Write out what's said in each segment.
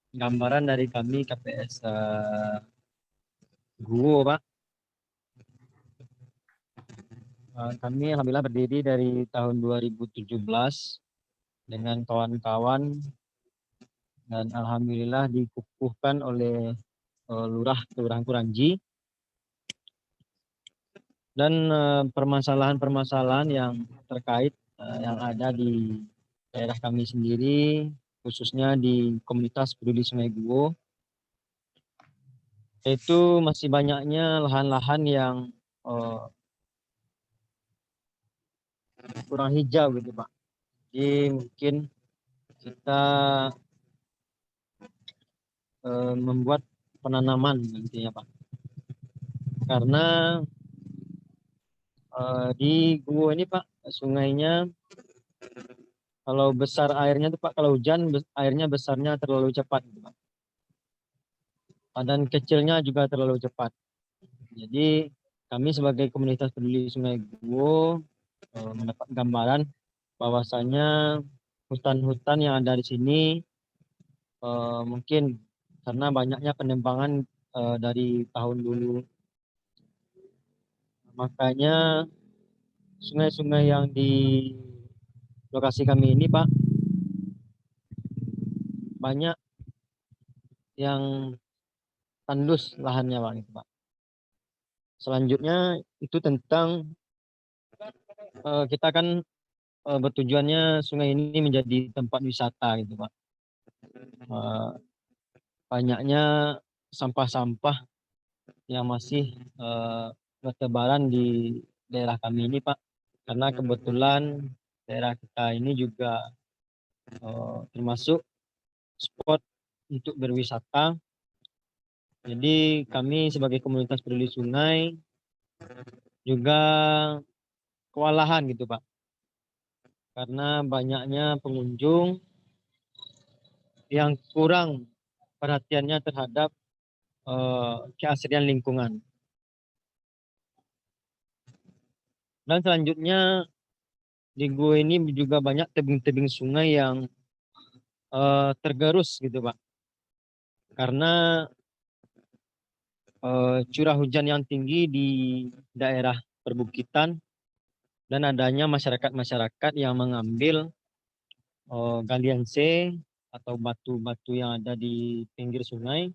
gambaran dari kami KPS Guwo, Pak. Kami alhamdulillah berdiri dari tahun 2017 dengan kawan-kawan dan alhamdulillah dikukuhkan oleh Lurah Kelurahan Kuranji dan permasalahan-permasalahan yang terkait yang ada di daerah kami sendiri, khususnya di komunitas peduli Sungai Guwo, itu masih banyaknya lahan-lahan yang eh, kurang hijau gitu Pak. Jadi mungkin kita membuat penanaman nantinya Pak. Karena di Guwo ini Pak, sungainya kalau besar airnya tuh Pak, kalau hujan airnya besarnya terlalu cepat gitu Pak. Dan kecilnya juga terlalu cepat. Jadi kami sebagai komunitas peduli Sungai Guwo mendapat gambaran bahwasanya hutan-hutan yang ada di sini mungkin karena banyaknya penembangan dari tahun dulu, makanya sungai-sungai yang di lokasi kami ini Pak banyak yang tandus lahannya Pak, gitu, Pak. Selanjutnya itu tentang kita kan bertujuannya sungai ini menjadi tempat wisata gitu Pak. Eh, Banyaknya sampah-sampah yang masih bertebaran di daerah kami ini Pak. Karena kebetulan daerah kita ini juga termasuk spot untuk berwisata. Jadi kami sebagai komunitas peduli sungai juga kewalahan gitu Pak. Karena banyaknya pengunjung yang kurang perhatiannya terhadap keasrian lingkungan. Dan selanjutnya di gua ini juga banyak tebing-tebing sungai yang tergerus gitu Pak. Karena curah hujan yang tinggi di daerah perbukitan dan adanya masyarakat-masyarakat yang mengambil galian C atau batu-batu yang ada di pinggir sungai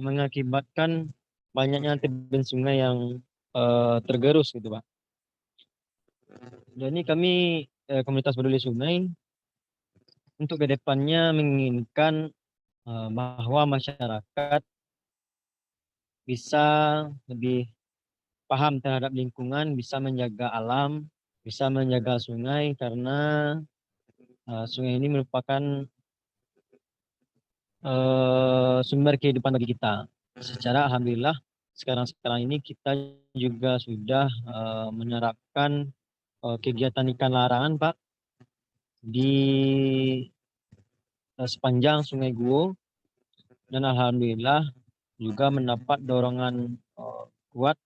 mengakibatkan banyaknya tebing sungai yang tergerus gitu Pak. Jadi kami komunitas peduli sungai untuk kedepannya menginginkan bahwa masyarakat bisa lebih paham terhadap lingkungan, bisa menjaga alam, bisa menjaga sungai karena sungai ini merupakan sumber kehidupan bagi kita. Secara alhamdulillah sekarang ini kita juga sudah menerapkan kegiatan ikan larangan Pak di sepanjang Sungai Guwo dan alhamdulillah juga mendapat dorongan kuat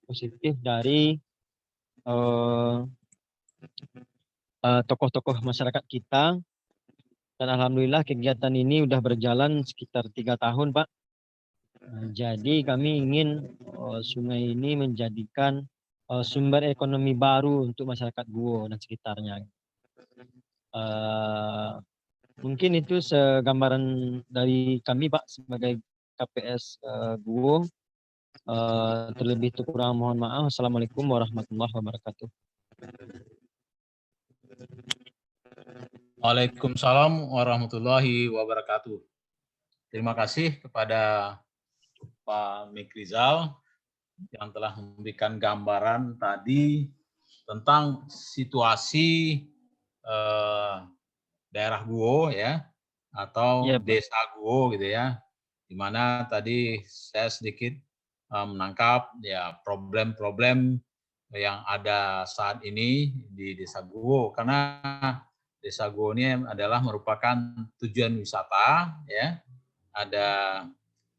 positif dari tokoh-tokoh masyarakat kita dan alhamdulillah kegiatan ini sudah berjalan sekitar 3 tahun Pak. Jadi kami ingin sungai ini menjadikan sumber ekonomi baru untuk masyarakat Guwo dan sekitarnya. Mungkin itu segambaran dari kami Pak sebagai KPS Guwo. Terlebih kurang mohon maaf. Assalamualaikum warahmatullahi wabarakatuh. Waalaikumsalam warahmatullahi wabarakatuh. Terima kasih kepada Pak Mikrizal yang telah memberikan gambaran tadi tentang situasi daerah Guwo ya, atau Iya, Pak. desa Guwo gitu ya, di mana tadi saya sedikit menangkap ya problem-problem yang ada saat ini di desa Guwo, karena desa Guwo ini adalah merupakan tujuan wisata ya. Ada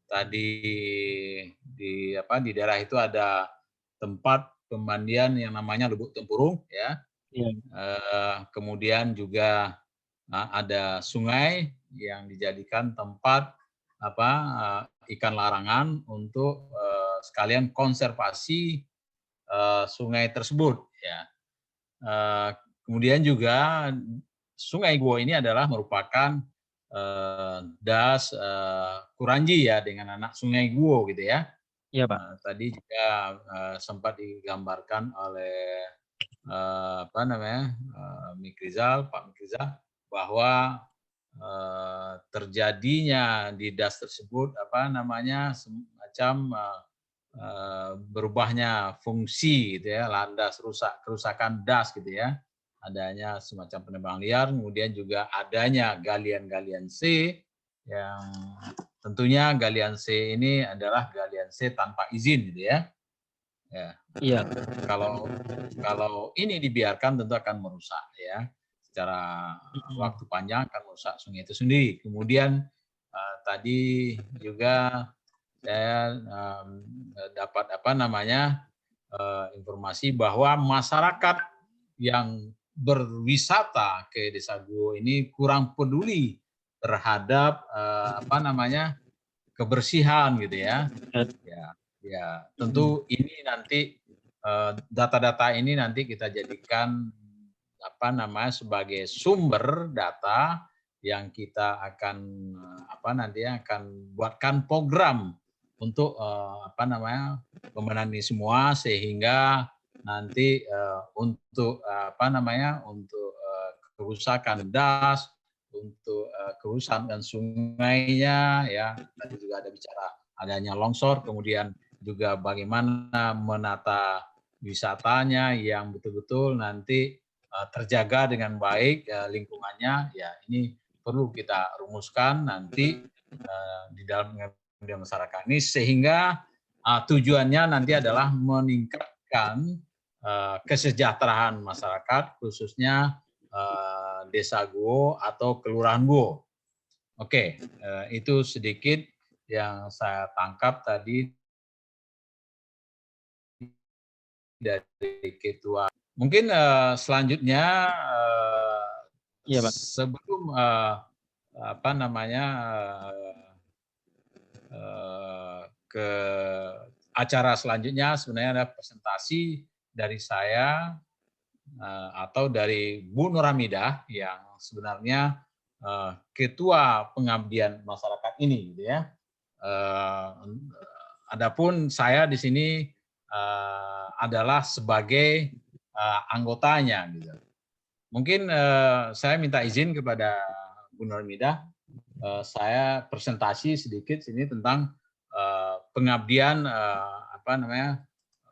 tadi di daerah itu ada tempat pemandian yang namanya Lubuk Tempurung ya. Iya. Kemudian juga ada sungai yang dijadikan tempat ikan larangan untuk sekalian konservasi sungai tersebut. Ya. Kemudian juga Sungai Guo ini adalah merupakan das Kuranji ya dengan anak Sungai Guo gitu ya. Iya, Pak. Tadi juga sempat digambarkan oleh Pak Mikrizal bahwa terjadinya di das tersebut semacam berubahnya fungsi gitu ya, landas kerusakan das gitu ya, adanya semacam penebang liar, kemudian juga adanya galian-galian C yang tentunya galian C ini adalah galian C tanpa izin gitu ya. Ya. Iya. Kalau ini dibiarkan tentu akan merusak ya. Secara waktu panjang akan merusak sungai itu sendiri. Kemudian tadi juga saya dapat informasi bahwa masyarakat yang berwisata ke Desa Guo ini kurang peduli terhadap kebersihan gitu ya. Ya, tentu ini nanti data-data ini nanti kita jadikan sebagai sumber data yang kita akan akan buatkan program untuk pemenang ini semua sehingga nanti untuk untuk kerusakan das, untuk kerusakan sungainya ya, tadi juga ada bicara adanya longsor, kemudian juga bagaimana menata wisatanya yang betul-betul nanti terjaga dengan baik lingkungannya, ya ini perlu kita rumuskan nanti di dalam pengabdian masyarakat ini sehingga tujuannya nanti adalah meningkatkan kesejahteraan masyarakat khususnya Desa Guo atau Kelurahan Guo. Oke, itu sedikit yang saya tangkap tadi dari Ketua. Mungkin selanjutnya Iya, Pak. sebelum ke acara selanjutnya sebenarnya ada presentasi dari saya atau dari Bu Nurhamidah yang sebenarnya ketua pengabdian masyarakat ini gitu ya. Adapun saya di sini adalah sebagai anggotanya gitu. Mungkin saya minta izin kepada Bu Nurhamidah, saya presentasi sedikit sini tentang pengabdian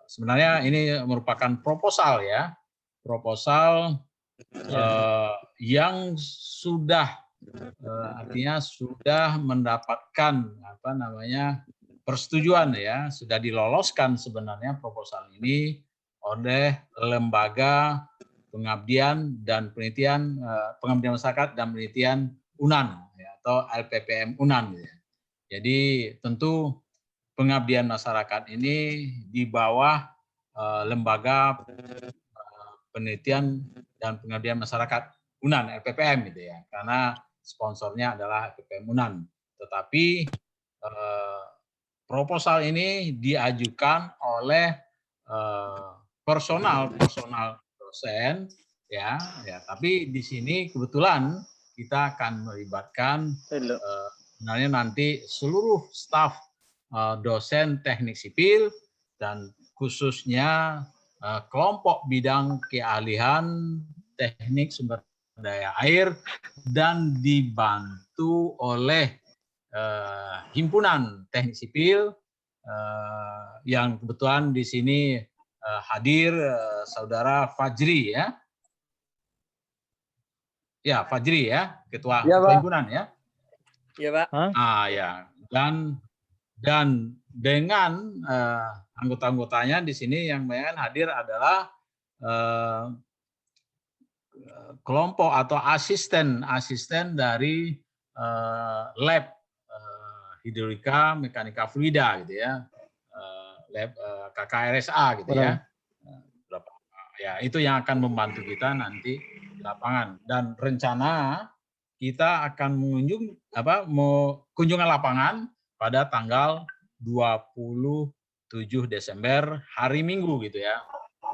sebenarnya ini merupakan proposal ya, proposal yang sudah artinya sudah mendapatkan persetujuan ya, sudah diloloskan sebenarnya proposal ini oleh lembaga pengabdian dan penelitian pengabdian masyarakat dan penelitian UNAN ya, atau LPPM UNAN ya. Jadi tentu pengabdian masyarakat ini di bawah lembaga penelitian dan pengabdian masyarakat UNAN LPPM gitu ya, karena sponsornya adalah LPPM UNAN. Tetapi proposal ini diajukan oleh personal dosen ya, tapi di sini kebetulan kita akan melibatkan sebenarnya nanti seluruh staf dosen teknik sipil dan khususnya kelompok bidang keahlian teknik sumber daya air dan dibantu oleh himpunan teknik sipil yang kebetulan di sini hadir saudara Fajri ya. Ya, Fajri ya, ketua himpunan ya. Iya, Pak. Ya. Dan dengan anggota-anggotanya di sini yang hadir adalah kelompok atau asisten dari lab hidrolika mekanika fluida gitu ya, lab KKRSA gitu ya. Ya itu yang akan membantu kita nanti di lapangan, dan rencana kita akan mau kunjungan lapangan pada tanggal 27 Desember hari Minggu gitu ya,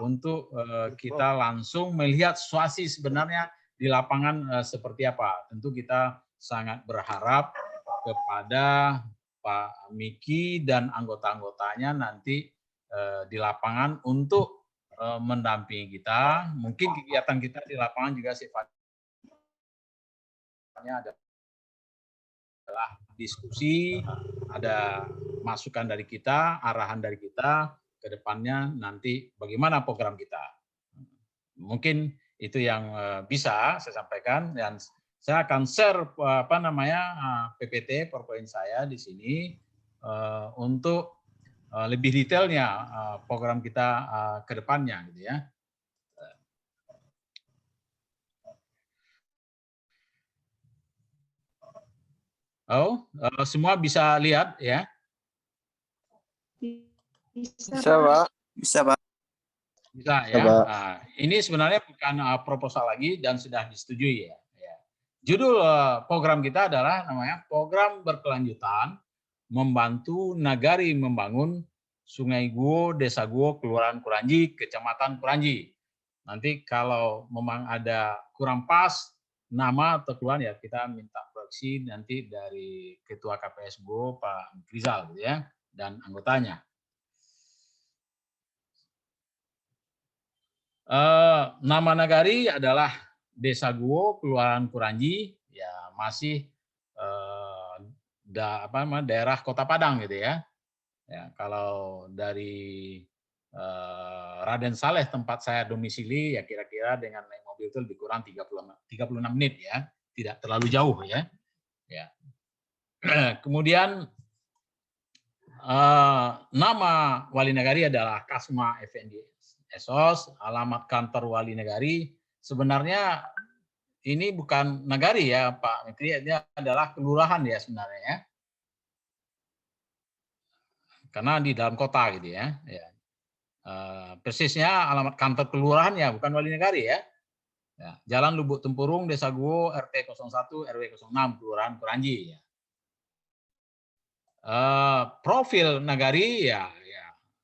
untuk kita langsung melihat situasi sebenarnya di lapangan seperti apa. Tentu kita sangat berharap kepada Pak Miki dan anggota-anggotanya nanti di lapangan untuk mendampingi kita. Mungkin kegiatan kita di lapangan juga sifatnya adalah diskusi, ada masukan dari kita, arahan dari kita ke depannya nanti bagaimana program kita. Mungkin itu yang bisa saya sampaikan, dan saya akan share PPT PowerPoint saya di sini untuk lebih detailnya program kita ke depannya gitu ya. Semua bisa lihat ya? Bisa, Pak. Bisa, Pak. Bisa ya. Nah, ini sebenarnya bukan proposal lagi dan sudah disetujui ya. Judul program kita adalah namanya program berkelanjutan membantu Nagari membangun Sungai Guo, Desa Guo, Kelurahan Kuranji, Kecamatan Kuranji. Nanti kalau memang ada kurang pas nama atau kelurahan ya kita minta koreksi nanti dari Ketua KPS Guo Pak Rizal gitu ya, dan anggotanya. Nama Nagari adalah Desa Guo, Kelurahan Kuranji, ya masih daerah Kota Padang gitu ya. Ya kalau dari Raden Saleh tempat saya domisili ya kira-kira dengan naik mobil itu lebih kurang 36 menit ya, tidak terlalu jauh ya. Ya. Kemudian nama Wali Nagari adalah Kasma Effendi Esos, alamat kantor Wali Nagari. Sebenarnya ini bukan nagari ya Pak Menteri, ini adalah kelurahan ya sebenarnya ya. Karena di dalam kota gitu ya. Persisnya alamat kantor kelurahan ya, bukan Wali Nagari ya. Jalan Lubuk Tempurung, Desa Guo, RT 01, RW 06, Kelurahan Kuranji ya. Profil Nagari ya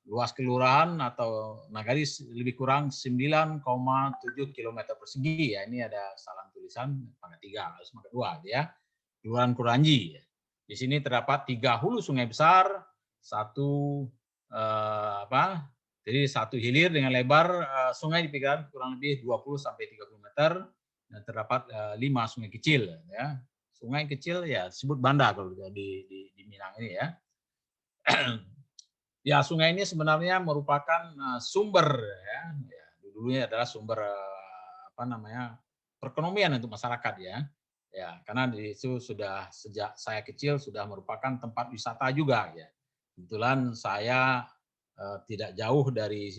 luas kelurahan atau Nagari lebih kurang 9,7 km persegi ya. Ini ada salah tulisan pangkat 3 harus pangkat 2 ya. Kelurahan Kuranji. Di sini terdapat 3 hulu sungai besar, jadi satu hilir dengan lebar sungai diperkirakan kurang lebih 20 sampai 30 meter, dan terdapat 5 sungai kecil ya. Sungai kecil ya disebut banda kalau di Minang ini ya. Ya, sungai ini sebenarnya merupakan sumber ya. Dulunya adalah sumber perekonomian untuk masyarakat ya. Ya, karena di situ sudah sejak saya kecil sudah merupakan tempat wisata juga ya. Kebetulan saya tidak jauh dari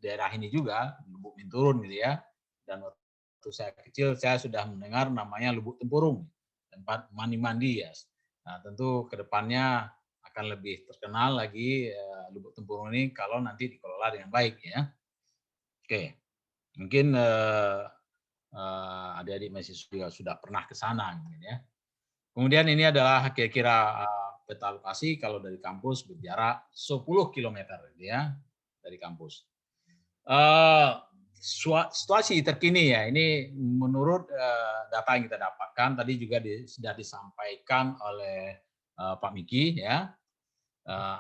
daerah ini juga, Lubuk Minturun gitu ya. Dan waktu saya kecil saya sudah mendengar namanya Lubuk Tempurung, tempat mandi-mandi ya. Nah, tentu kedepannya akan lebih terkenal lagi Lubuk Tempurung ini kalau nanti dikelola dengan baik ya. Oke, mungkin adik-adik mahasiswa juga sudah pernah ke sana ya. Kemudian ini adalah kira-kira peta lokasi kalau dari kampus berjarak 10 km ya dari kampus. Situasi terkini ya, ini menurut data yang kita dapatkan tadi juga sudah disampaikan oleh Pak Miki ya.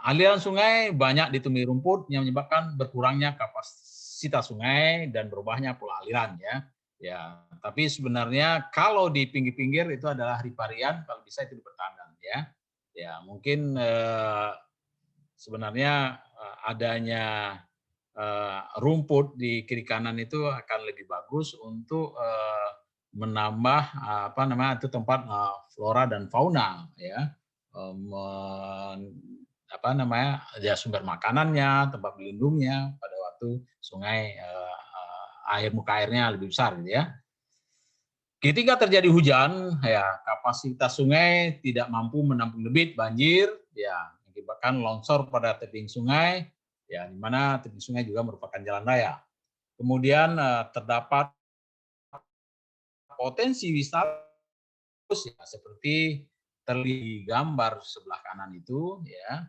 Aliran sungai banyak ditemui rumput yang menyebabkan berkurangnya kapasitas sungai dan berubahnya pola aliran ya. Ya, tapi sebenarnya kalau di pinggir-pinggir itu adalah riparian, kalau bisa itu dipertahankan ya. Ya, mungkin sebenarnya adanya rumput di kiri kanan itu akan lebih bagus untuk menambah itu tempat flora dan fauna ya. Sumber makanannya, tempat berlindungnya pada waktu sungai muka airnya lebih besar gitu ya. Ketika terjadi hujan, ya kapasitas sungai tidak mampu menampung debit banjir, ya menyebabkan longsor pada tebing sungai, ya di mana tebing sungai juga merupakan jalan raya. Kemudian terdapat potensi wisata ya seperti terlihat di gambar sebelah kanan itu ya,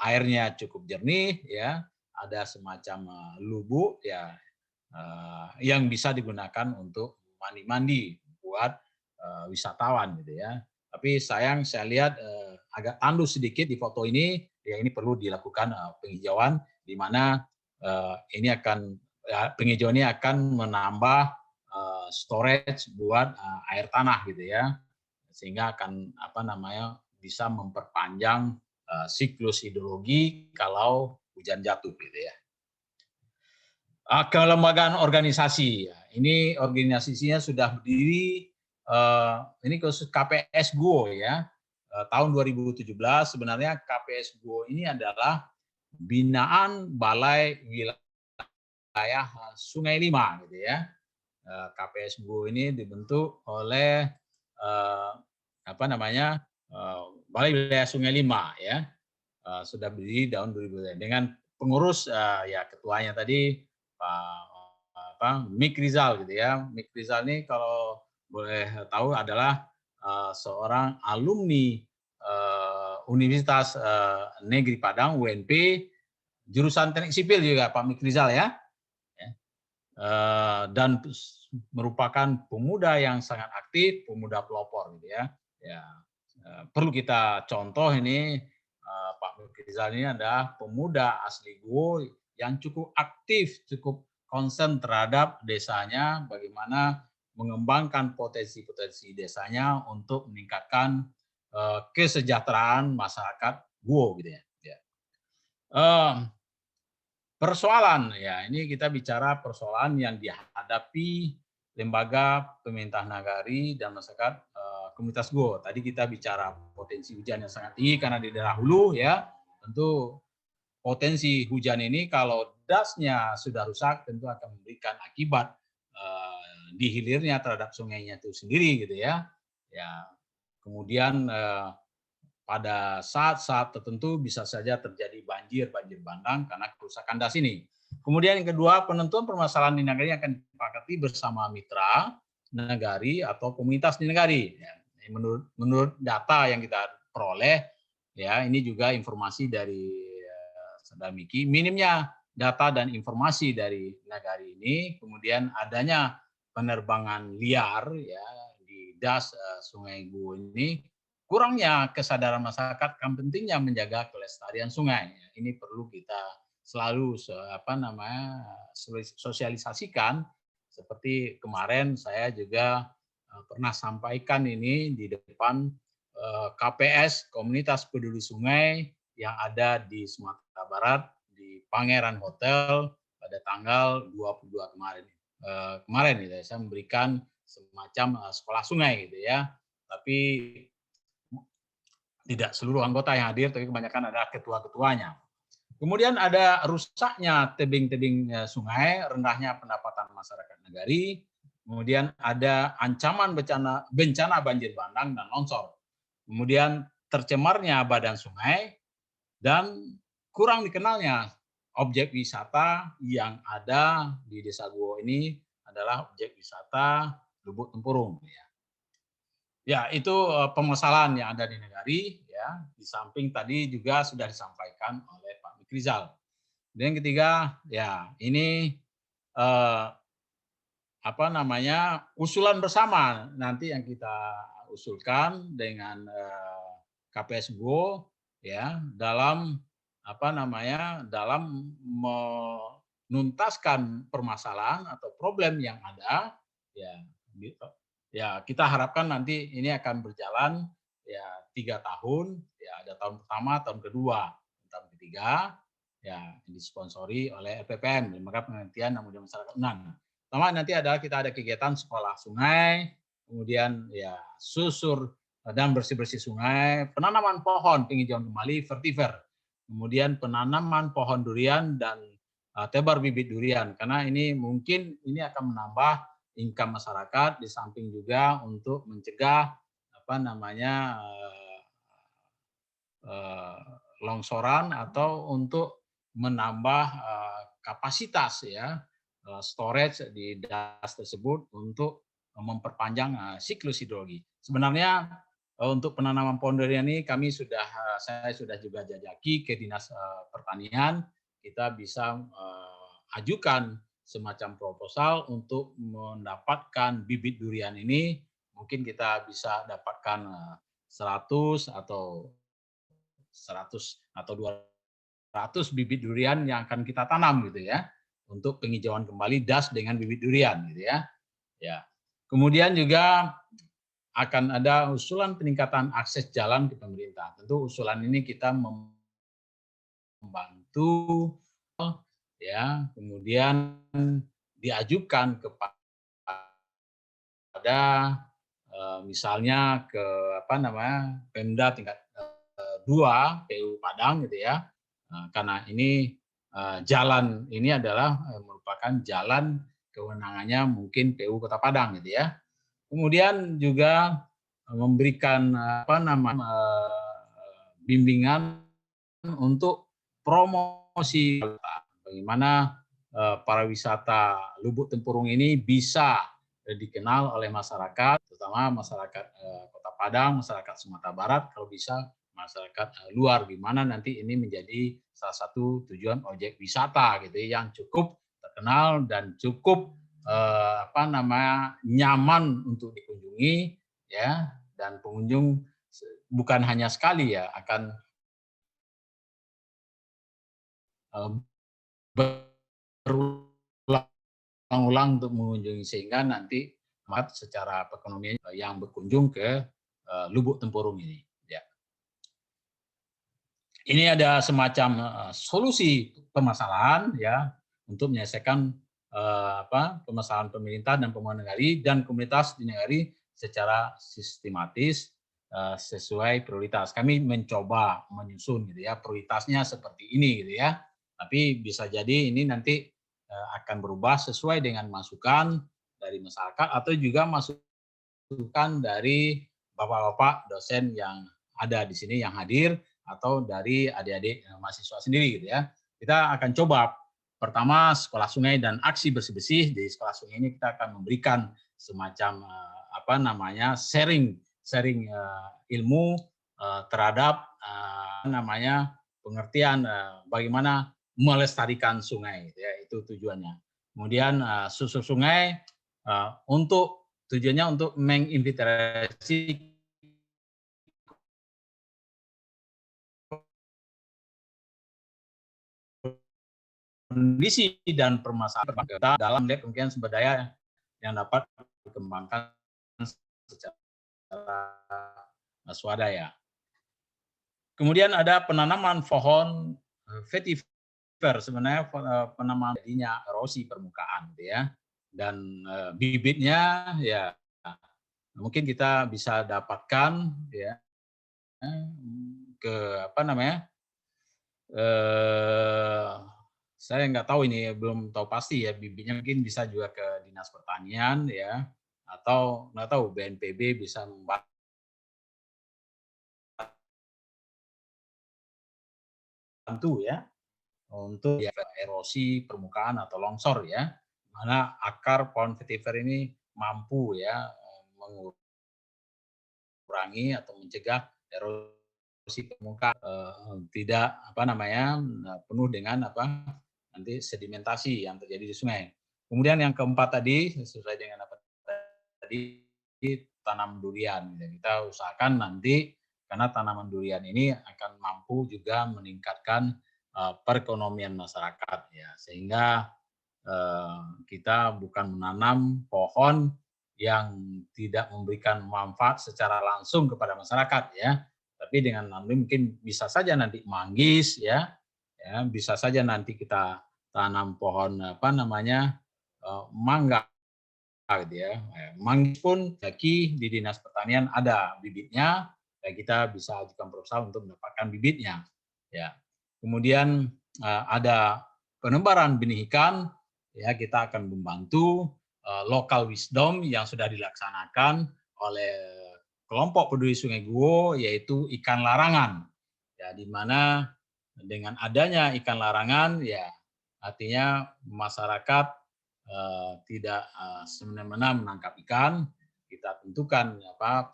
airnya cukup jernih ya, ada semacam lubuk ya yang bisa digunakan untuk mandi-mandi buat wisatawan gitu ya. Tapi sayang saya lihat agak tandus sedikit di foto ini, ya ini perlu dilakukan penghijauan di mana ini akan penghijauan ini akan menambah storage buat air tanah gitu ya, sehingga akan bisa memperpanjang siklus hidrologi kalau hujan jatuh gitu ya. Kelembagaan organisasi, ini organisasinya sudah berdiri, ini khusus KPS Guo ya, tahun 2017 sebenarnya KPS Guo ini adalah binaan Balai Wilayah Sungai Lima gitu ya. KPS Guo ini dibentuk oleh Balai Wilayah Sungai Lima ya, sudah berdiri tahun 2000 dengan pengurus ya ketuanya tadi Mik Rizal gitu ya. Mik Rizal ini kalau boleh tahu adalah seorang alumni Universitas Negeri Padang UNP, jurusan Teknik Sipil juga Pak Mik Rizal ya. Dan merupakan pemuda yang sangat aktif, pemuda pelopor gitu ya. Perlu kita contoh ini Pak Mik Rizal ini adalah pemuda asli Guo yang cukup aktif, cukup konsen terhadap desanya, bagaimana mengembangkan potensi-potensi desanya untuk meningkatkan kesejahteraan masyarakat Guo gitu ya. Persoalan ya, ini kita bicara persoalan yang dihadapi lembaga pemerintah nagari dan masyarakat komunitas Guo. Tadi kita bicara potensi hujan yang sangat tinggi karena di daerah hulu ya, tentu potensi hujan ini kalau dasnya sudah rusak tentu akan memberikan akibat di hilirnya terhadap sungainya itu sendiri gitu ya. Kemudian pada saat-saat tertentu bisa saja terjadi banjir bandang karena kerusakan das ini. Kemudian yang kedua, penentuan permasalahan di nagari akan disepakati bersama mitra nagari atau komunitas di nagari. Menurut data yang kita peroleh, ya ini juga informasi dari Sadamiki, minimnya data dan informasi dari nagari ini, kemudian adanya penerbangan liar ya di das Sungai Guo ini, kurangnya kesadaran masyarakat akan pentingnya menjaga kelestarian sungai. Ini perlu kita selalu sosialisasikan. Seperti kemarin saya juga pernah sampaikan ini di depan KPS Komunitas Peduli Sungai yang ada di Sumatera Barat di Pangeran Hotel pada tanggal 22 kemarin. Kemarin gitu, saya memberikan semacam sekolah sungai gitu ya. Tapi tidak seluruh anggota yang hadir, tapi kebanyakan adalah ketua-ketuanya. Kemudian ada rusaknya tebing-tebing sungai, rendahnya pendapatan masyarakat nagari, kemudian ada ancaman bencana banjir bandang dan longsor. Kemudian tercemarnya badan sungai, dan kurang dikenalnya objek wisata yang ada di Desa Guo ini adalah objek wisata Lubuk Tempurung. Ya, itu permasalahan yang ada di nagari. Ya, di samping tadi juga sudah disampaikan oleh Pak Mik Rizal. Dan yang ketiga, ya ini usulan bersama nanti yang kita usulkan dengan KPS Guo ya dalam dalam menuntaskan permasalahan atau problem yang ada ya kita harapkan nanti ini akan berjalan ya 3 tahun ya, ada tahun pertama, tahun kedua, tahun ketiga ya disponsori oleh LPPM, Lembaga Penelitian dan Budaya Masyarakat UNAN. Pertama nanti adalah kita ada kegiatan sekolah sungai, kemudian ya susur dan bersih-bersih sungai, penanaman pohon penghijauan kembali vertiver, kemudian penanaman pohon durian dan tebar bibit durian, karena ini mungkin ini akan menambah income masyarakat, di samping juga untuk mencegah longsoran atau untuk menambah kapasitas ya storage di das tersebut untuk memperpanjang siklus hidrologi. Sebenarnya untuk penanaman pohon durian ini saya sudah juga jajaki ke Dinas Pertanian. Kita bisa ajukan semacam proposal untuk mendapatkan bibit durian ini. Mungkin kita bisa dapatkan 100 atau 200 bibit durian yang akan kita tanam gitu ya, untuk penghijauan kembali das dengan bibit durian gitu ya. Ya. Kemudian juga akan ada usulan peningkatan akses jalan ke pemerintah. Tentu usulan ini kita membantu ya, kemudian diajukan kepada misalnya ke Pemda tingkat 2 PU Padang gitu ya. Karena ini jalan ini adalah merupakan jalan kewenangannya mungkin PU Kota Padang gitu ya. Kemudian juga memberikan bimbingan untuk promosi bagaimana pariwisata Lubuk Tempurung ini bisa dikenal oleh masyarakat, terutama masyarakat Kota Padang, masyarakat Sumatera Barat, kalau bisa masyarakat luar, gimana nanti ini menjadi salah satu tujuan objek wisata gitu yang cukup terkenal dan cukup nyaman untuk dikunjungi ya, dan pengunjung bukan hanya sekali ya akan berulang-ulang untuk mengunjungi, sehingga nanti secara perekonomian yang berkunjung ke Lubuk Tempurung ini. Ya. Ini ada semacam solusi permasalahan ya untuk menyelesaikan permasalahan pemerintah dan pemerintah negari dan komunitas di negari secara sistematis sesuai prioritas. Kami mencoba menyusun gitu ya prioritasnya seperti ini gitu ya. Tapi bisa jadi ini nanti akan berubah sesuai dengan masukan dari masyarakat atau juga masukan dari bapak-bapak dosen yang ada di sini yang hadir atau dari adik-adik mahasiswa sendiri gitu ya. Kita akan coba pertama sekolah sungai dan aksi bersih-bersih. Di sekolah sungai ini kita akan memberikan semacam sharing ilmu terhadap pengertian bagaimana melestarikan sungai ya, itu tujuannya. Kemudian susur sungai untuk tujuannya untuk menginventarisasi kondisi dan permasalahan kita dalam melihat kemungkinan sumber daya yang dapat dikembangkan secara swadaya. Kemudian ada penanaman pohon vetiver, sebenarnya penanaman jadinya erosi permukaan ya, dan bibitnya ya mungkin kita bisa dapatkan ya ke saya nggak tahu ini, belum tahu pasti ya, bibitnya mungkin bisa juga ke Dinas Pertanian ya, atau nggak tahu BNPB bisa membantu ya untuk erosi permukaan atau longsor ya, mana akar pohon vetiver ini mampu ya mengurangi atau mencegah erosi permukaan tidak penuh dengan nanti sedimentasi yang terjadi di sungai. Kemudian yang keempat tadi sesuai dengan apa tadi, tanam durian. Kita usahakan nanti karena tanaman durian ini akan mampu juga meningkatkan perekonomian masyarakat ya, sehingga kita bukan menanam pohon yang tidak memberikan manfaat secara langsung kepada masyarakat ya, tapi dengan mungkin bisa saja nanti manggis ya, bisa saja nanti kita tanam pohon mangga gitu ya. Manggis pun di Dinas Pertanian ada bibitnya, dan kita bisa ajukan proposal untuk mendapatkan bibitnya ya. Kemudian ada penebaran benih ikan ya, kita akan membantu local wisdom yang sudah dilaksanakan oleh kelompok peduli Sungai Guo, yaitu ikan larangan ya, di mana dengan adanya ikan larangan ya artinya masyarakat tidak semena-mena menangkap ikan, kita tentukan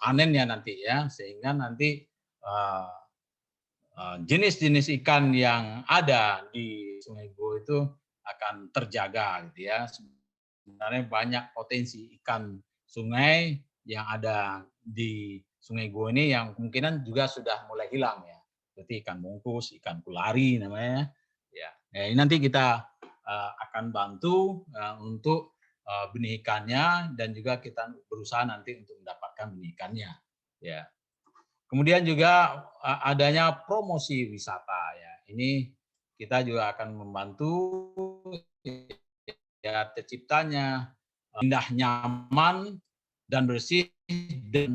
panennya nanti ya, sehingga nanti jenis-jenis ikan yang ada di Sungai Go itu akan terjaga gitu ya. Sebenarnya banyak potensi ikan sungai yang ada di Sungai Go ini yang kemungkinan juga sudah mulai hilang ya. Seperti ikan bungkus, ikan kulari namanya. Ya, ini nanti kita akan bantu untuk benih ikannya, dan juga kita berusaha nanti untuk mendapatkan benih ikannya. Ya. Kemudian juga adanya promosi wisata ya. Ini kita juga akan membantu ya terciptanya indah, nyaman dan bersih, dan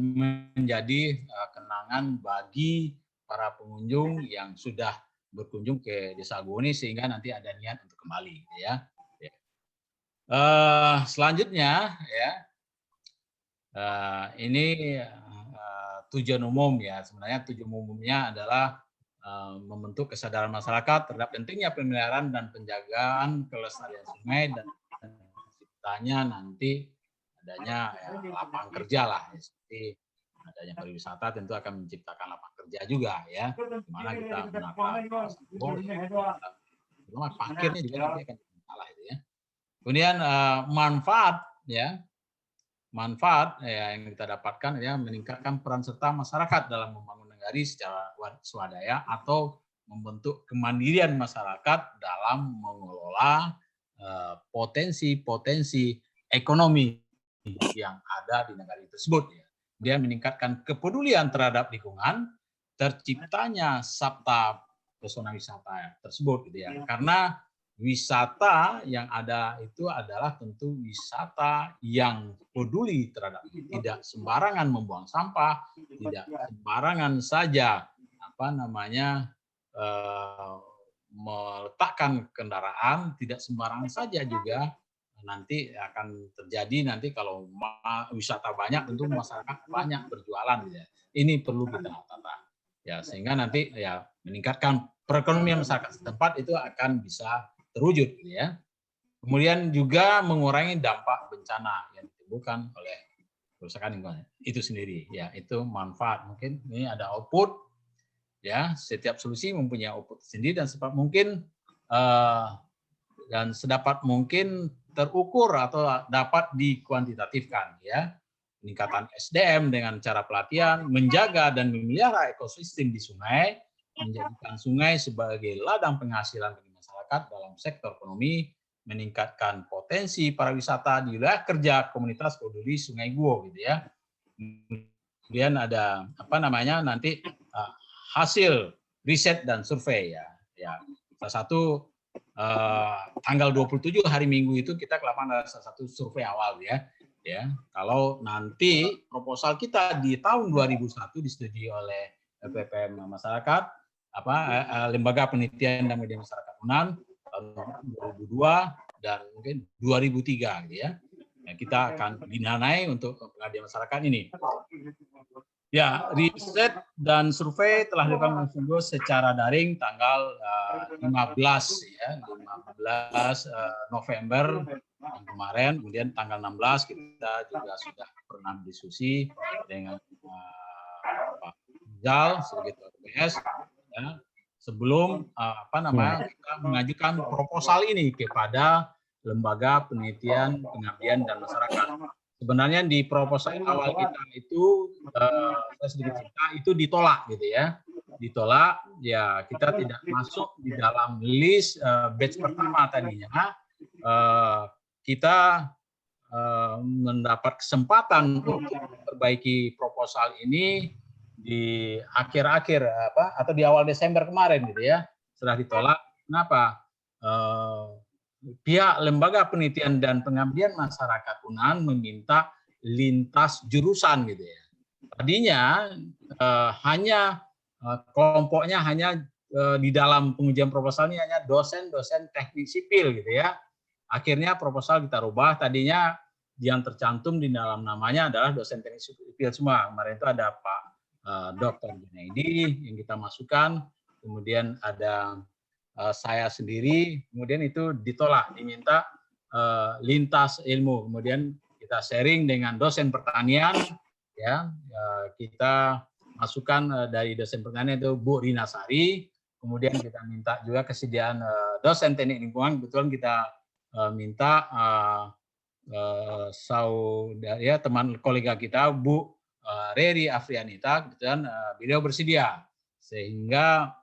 menjadi kenangan bagi para pengunjung yang sudah berkunjung ke Desa Go ini, sehingga nanti ada niat untuk kembali ya. Selanjutnya ya, ini tujuan umum ya. Sebenarnya tujuan umumnya adalah membentuk kesadaran masyarakat terhadap pentingnya pemeliharaan dan penjagaan kelestarian sungai, dan ciptanya nanti adanya lapangan kerja lah, ya. Seperti adanya pariwisata tentu akan menciptakan lapangan kerja juga ya, di mana kita menata kawasan kebun, terutama parkirnya juga nanti akan salah itu ya. Kemudian manfaat yang kita dapatkan ya, meningkatkan peran serta masyarakat dalam membangun negari secara swadaya atau membentuk kemandirian masyarakat dalam mengelola potensi-potensi ekonomi yang ada di negara tersebut. Dia meningkatkan kepedulian terhadap lingkungan, terciptanya sabta pesona wisata tersebut gitu ya. Karena wisata yang ada itu adalah tentu wisata yang peduli terhadap, tidak sembarangan membuang sampah, tidak sembarangan saja meletakkan kendaraan, tidak sembarangan saja juga nanti akan terjadi nanti kalau wisata banyak tentu masyarakat banyak berjualan ya. Ini perlu kita tata ya, sehingga nanti ya meningkatkan perekonomian masyarakat setempat itu akan bisa terwujud ya. Kemudian juga mengurangi dampak bencana yang ditimbulkan oleh kerusakan lingkungan itu sendiri ya. Itu manfaat. Mungkin ini ada output ya, setiap solusi mempunyai output sendiri, dan sedapat mungkin terukur atau dapat dikuantitatifkan ya. Peningkatan SDM dengan cara pelatihan, menjaga dan memelihara ekosistem di sungai, menjadikan sungai sebagai ladang penghasilan bagi masyarakat dalam sektor ekonomi, meningkatkan potensi pariwisata di wilayah kerja komunitas peduli Sungai Go gitu ya. Kemudian ada nanti hasil riset dan survei ya. Salah satu tanggal 27 hari Minggu itu kita ke lapangan, ada salah satu survei awal ya. Kalau nanti proposal kita di tahun 2001 disetujui oleh LPPM Masyarakat, Lembaga Penelitian dan Media Masyarakat UNAN tahun 2002 dan mungkin 2003 gitu ya. Kita akan didanai untuk pengabdian masyarakat ini. Ya, riset dan survei telah dilakukan secara daring tanggal 15 November yang kemarin. Kemudian tanggal 16 kita juga sudah pernah diskusi dengan Pak Rizal sebagai OPS ya, sebelum kita mengajukan proposal ini kepada Lembaga Penelitian, Pengabdian dan Masyarakat. Sebenarnya di proposal awal kita itu saya sedikit cerita, itu ditolak gitu ya. Ditolak ya, kita tidak masuk di dalam list batch pertama tadinya. Kita mendapat kesempatan untuk memperbaiki proposal ini di akhir-akhir atau di awal Desember kemarin gitu ya. Setelah ditolak, kenapa? Pihak Lembaga Penelitian dan Pengabdian Masyarakat UNAN meminta lintas jurusan gitu ya. Tadinya kelompoknya hanya di dalam pengujian proposal ini hanya dosen-dosen teknik sipil gitu ya. Akhirnya proposal kita rubah, tadinya yang tercantum di dalam namanya adalah dosen teknik sipil semua. Kemarin itu ada Pak Dr. Junaidi yang kita masukkan, kemudian ada saya sendiri, kemudian itu ditolak, diminta lintas ilmu. Kemudian kita sharing dengan dosen pertanian, ya, kita masukkan dari dosen pertanian itu Bu Rina Sari. Kemudian kita minta juga kesediaan dosen teknik lingkungan. Kebetulan kita minta ya teman kolega kita Bu Reri Afrianita, kebetulan beliau bersedia, sehingga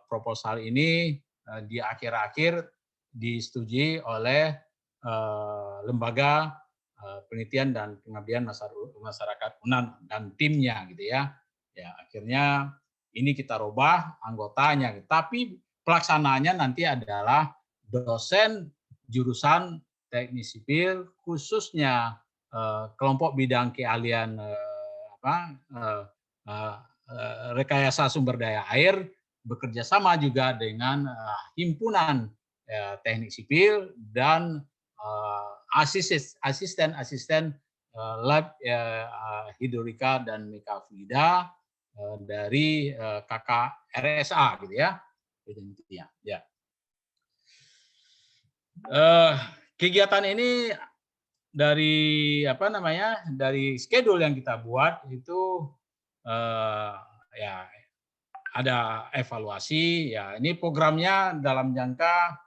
proposal ini di akhir-akhir disetujui oleh lembaga penelitian dan pengabdian masyarakat UNAN dan timnya gitu ya. Ya, akhirnya ini kita robah anggotanya, tapi pelaksananya nanti adalah dosen jurusan teknik sipil, khususnya kelompok bidang keahlian rekayasa sumber daya air, bekerja sama juga dengan himpunan teknik sipil dan asisten lab hidrolika dan mikafluida dari KKRSA gitu ya. Ya. Kegiatan ini dari dari schedule yang kita buat itu ya ada evaluasi ya. Ini programnya dalam jangka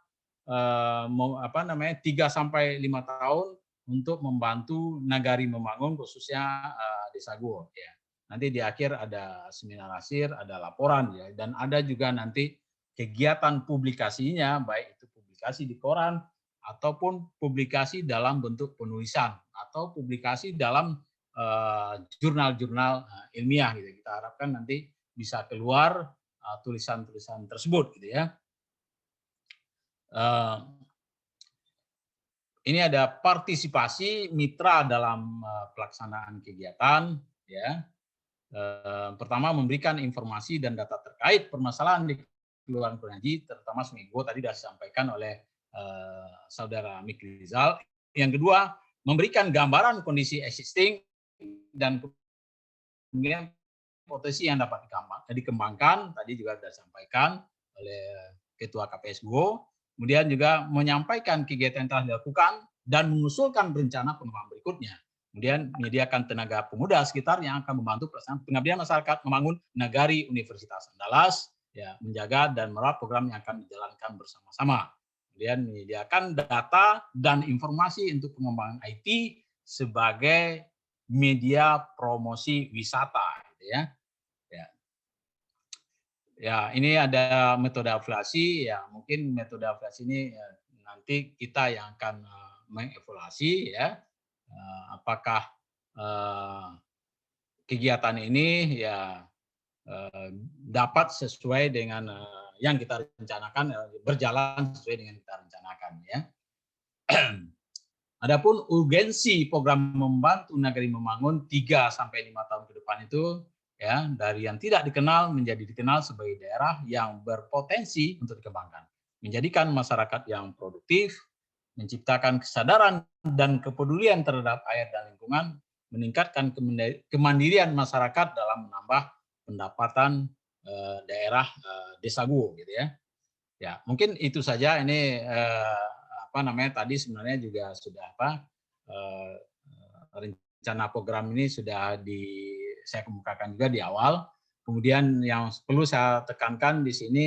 3 sampai 5 tahun untuk membantu Nagari Membangun, khususnya Desa Guo ya. Nanti di akhir ada seminar akhir, ada laporan ya, dan ada juga nanti kegiatan publikasinya, baik itu publikasi di koran ataupun publikasi dalam bentuk penulisan atau publikasi dalam jurnal-jurnal ilmiah gitu. Kita harapkan nanti bisa keluar tulisan-tulisan tersebut gitu ya. Ini ada partisipasi mitra dalam pelaksanaan kegiatan ya. Pertama, memberikan informasi dan data terkait permasalahan di Kelurahan Kurniaji, terutama Sungai Guo tadi sudah disampaikan oleh Saudara Mikri Rizal. Yang kedua, memberikan gambaran kondisi existing dan kemudian potensi yang dapat dikembangkan, tadi juga sudah disampaikan oleh Ketua KPS Guo. Kemudian juga menyampaikan kegiatan yang telah dilakukan dan mengusulkan rencana pengembangan berikutnya. Kemudian menyediakan tenaga pemuda sekitar yang akan membantu pelaksanaan pengabdian masyarakat membangun Nagari Universitas Andalas, ya, menjaga dan merawat program yang akan dijalankan bersama-sama. Kemudian menyediakan data dan informasi untuk pengembangan IT sebagai media promosi wisata, gitu ya. Ya, ini ada metode evaluasi, ya mungkin metode evaluasi ini nanti kita yang akan mengevaluasi ya, apakah kegiatan ini ya dapat sesuai dengan yang kita rencanakan, berjalan sesuai dengan yang kita rencanakan ya. Adapun urgensi program membantu Nagari Membangun 3 sampai 5 tahun ke depan itu ya, dari yang tidak dikenal menjadi dikenal sebagai daerah yang berpotensi untuk dikembangkan, menjadikan masyarakat yang produktif, menciptakan kesadaran dan kepedulian terhadap air dan lingkungan, meningkatkan kemandirian masyarakat dalam menambah pendapatan daerah Desa Guo gitu ya. Ya, mungkin itu saja. Ini tadi sebenarnya juga sudah rencana program ini sudah saya kemukakan juga di awal. Kemudian yang perlu saya tekankan di sini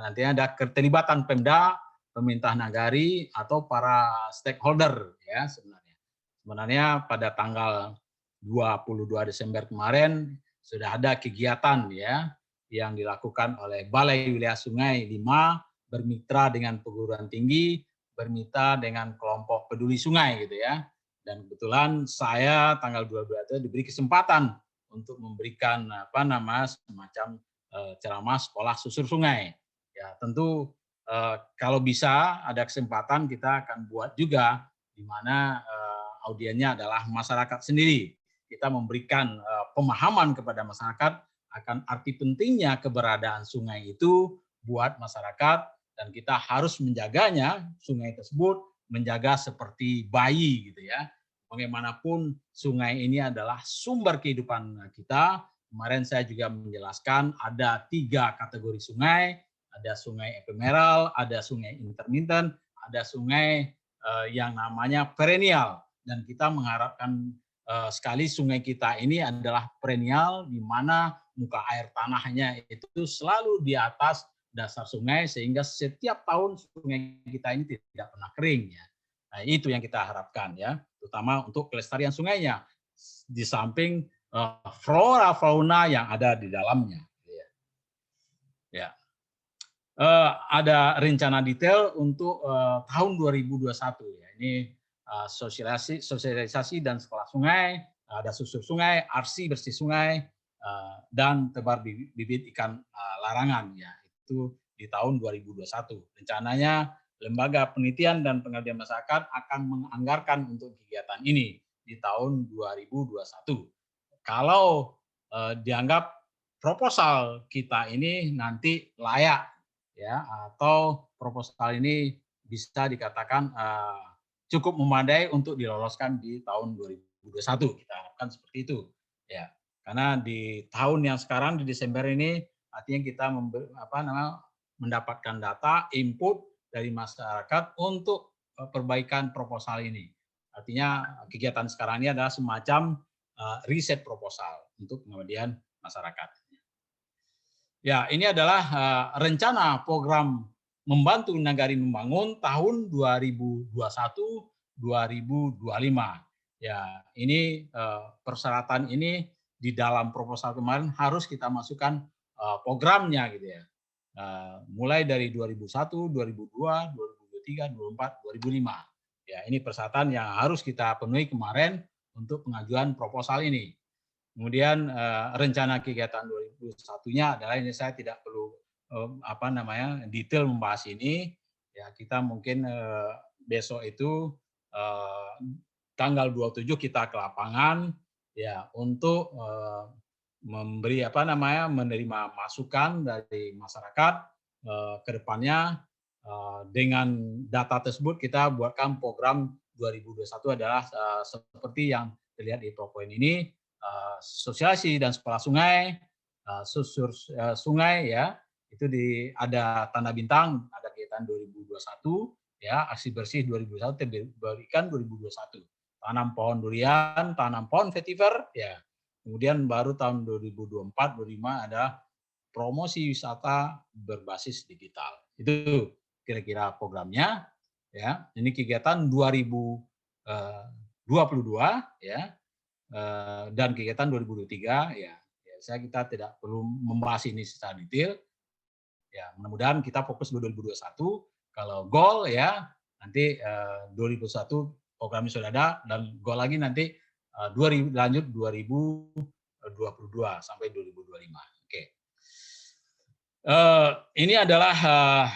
nantinya ada keterlibatan Pemda, pemerintah nagari atau para stakeholder ya sebenarnya. Sebenarnya pada tanggal 22 Desember kemarin sudah ada kegiatan ya yang dilakukan oleh Balai Wilayah Sungai 5 bermitra dengan perguruan tinggi, bermitra dengan kelompok peduli sungai gitu ya. Dan kebetulan saya tanggal 22 itu diberi kesempatan untuk memberikan semacam ceramah sekolah susur sungai. Ya, tentu kalau bisa ada kesempatan kita akan buat juga di mana audiennya adalah masyarakat sendiri. Kita memberikan pemahaman kepada masyarakat akan arti pentingnya keberadaan sungai itu buat masyarakat, dan kita harus menjaganya, sungai tersebut menjaga seperti bayi gitu ya. Bagaimanapun sungai ini adalah sumber kehidupan kita. Kemarin saya juga menjelaskan ada 3 kategori sungai, ada sungai ephemeral, ada sungai intermittent, ada sungai yang namanya perennial, dan kita mengharapkan sekali sungai kita ini adalah perennial, di mana muka air tanahnya itu selalu di atas dasar sungai, sehingga setiap tahun sungai kita ini tidak pernah kering ya. Nah, itu yang kita harapkan ya, terutama untuk kelestarian sungainya, di samping flora fauna yang ada di dalamnya. Ya. Ada rencana detail untuk tahun 2021 ya. Ini sosialisasi dan sekolah sungai, ada susur sungai, RC bersih sungai, dan tebar bibit ikan larangan ya. Itu di tahun 2021. Rencananya Lembaga Penelitian dan Pengabdian Masyarakat akan menganggarkan untuk kegiatan ini di tahun 2021. Kalau dianggap proposal kita ini nanti layak ya, atau proposal ini bisa dikatakan cukup memadai untuk diloloskan di tahun 2021, kita harapkan seperti itu ya, karena di tahun yang sekarang di Desember ini artinya kita mendapatkan data input dari masyarakat untuk perbaikan proposal ini. Artinya kegiatan sekarang ini adalah semacam riset proposal untuk kemudian masyarakat. Ya, ini adalah rencana program Membantu Nagari Membangun tahun 2021-2025. Ya, ini persyaratan ini di dalam proposal kemarin harus kita masukkan programnya gitu ya. Mulai dari 2001, 2002, 2023, 2024, 2005. Ya, ini persyaratan yang harus kita penuhi kemarin untuk pengajuan proposal ini. Kemudian rencana kegiatan 2021-nya adalah, ini saya tidak perlu detail membahas ini. Ya, kita mungkin besok itu tanggal 27 kita ke lapangan ya untuk memberi menerima masukan dari masyarakat ke depannya. Dengan data tersebut kita buatkan program 2021 adalah seperti yang terlihat di PowerPoint ini. Sosialisasi dan sekolah sungai, susur sungai ya, itu ada tanda bintang, ada kegiatan 2021 ya, aksi bersih 2021, berikan 2021, tanam pohon durian, tanam pohon vetiver ya. Kemudian baru tahun 2024-2025 ada promosi wisata berbasis digital. Itu kira-kira programnya ya. Ini kegiatan 2022 ya. Dan kegiatan 2023 ya, kita tidak perlu membahas ini secara detail ya. Mudah-mudahan kita fokus 2021. Kalau goal ya nanti 2021 programnya sudah ada, dan goal lagi nanti lanjut 2022 sampai 2025. Oke. Ini adalah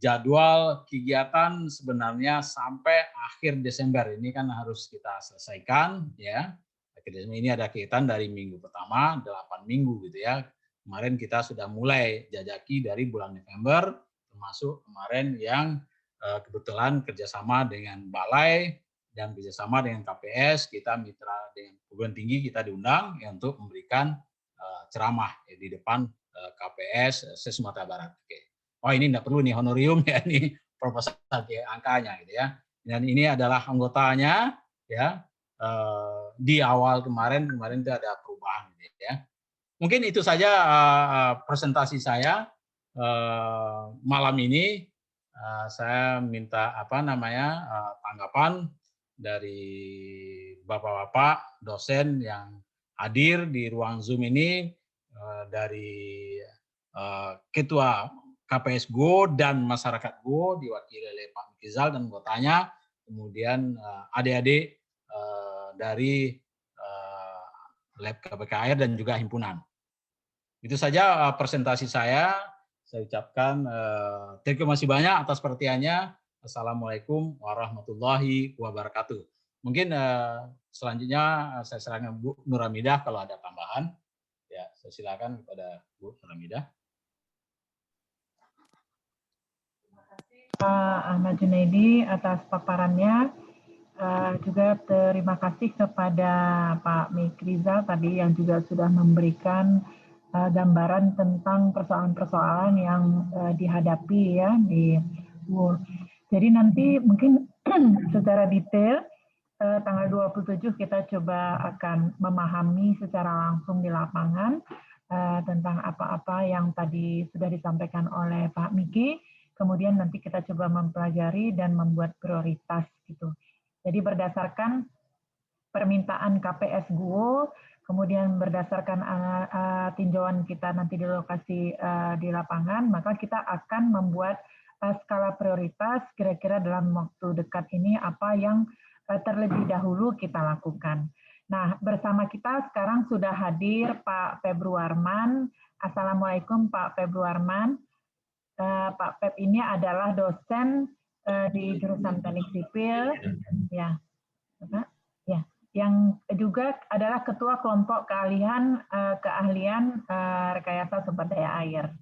jadwal kegiatan sebenarnya sampai akhir Desember. Ini kan harus kita selesaikan ya. Ini ada kegiatan dari minggu pertama 8 minggu gitu ya. Kemarin kita sudah mulai jajaki dari bulan November, termasuk kemarin yang kebetulan kerjasama dengan Balai dan kerjasama dengan KPS, kita mitra dengan perguruan tinggi, kita diundang ya, untuk memberikan ceramah ya, di depan KPS se-Sumatera Barat. Oke. Oh, ini tidak perlu nih honorium ya, ini proposal angkanya gitu ya. Dan ini adalah anggotanya ya. Di awal kemarin itu ada perubahan gitu ya. Mungkin itu saja presentasi saya malam ini. Saya minta tanggapan dari bapak-bapak dosen yang hadir di ruang Zoom ini, dari Ketua KPS GO dan masyarakat GO diwakili oleh Pak Mikizal dan anggotanya, kemudian adik-adik dari Lab KPKR dan juga himpunan. Itu saja presentasi saya. Saya ucapkan terima kasih banyak atas perhatiannya. Assalamualaikum warahmatullahi wabarakatuh. Mungkin selanjutnya saya serahkan Bu Nur Hamidah kalau ada tambahan. Ya, saya silakan kepada Bu Nur Hamidah. Terima kasih Pak Ahmad Junaidi atas paparannya. Juga terima kasih kepada Pak Mikrizal tadi yang juga sudah memberikan gambaran tentang persoalan-persoalan yang dihadapi ya di WUR. Jadi nanti mungkin secara detail. Tanggal 27 kita coba akan memahami secara langsung di lapangan tentang apa-apa yang tadi sudah disampaikan oleh Pak Miki. Kemudian nanti kita coba mempelajari dan membuat prioritas gitu. Jadi berdasarkan permintaan KPS GUO, kemudian berdasarkan tinjauan kita nanti di lokasi di lapangan, maka kita akan membuat skala prioritas kira-kira dalam waktu dekat ini apa yang terlebih dahulu kita lakukan. Nah, bersama kita sekarang sudah hadir Pak Februarman. Assalamualaikum Pak Februarman. Pak Feb ini adalah dosen di jurusan Teknik Sipil, ya, ya, yang juga adalah ketua kelompok keahlian rekayasa sumber daya air.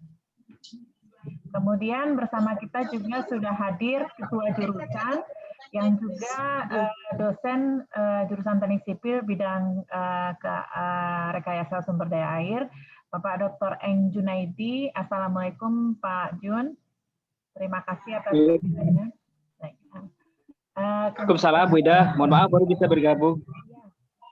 Kemudian bersama kita juga sudah hadir ketua jurusan yang juga dosen jurusan Teknik Sipil bidang rekayasa sumber daya air, Bapak Dr. Eng Junaidi. Assalamualaikum Pak Jun. Terima kasih atas kehadirannya. Waalaikumsalam Bu Ida. Mohon maaf baru bisa bergabung.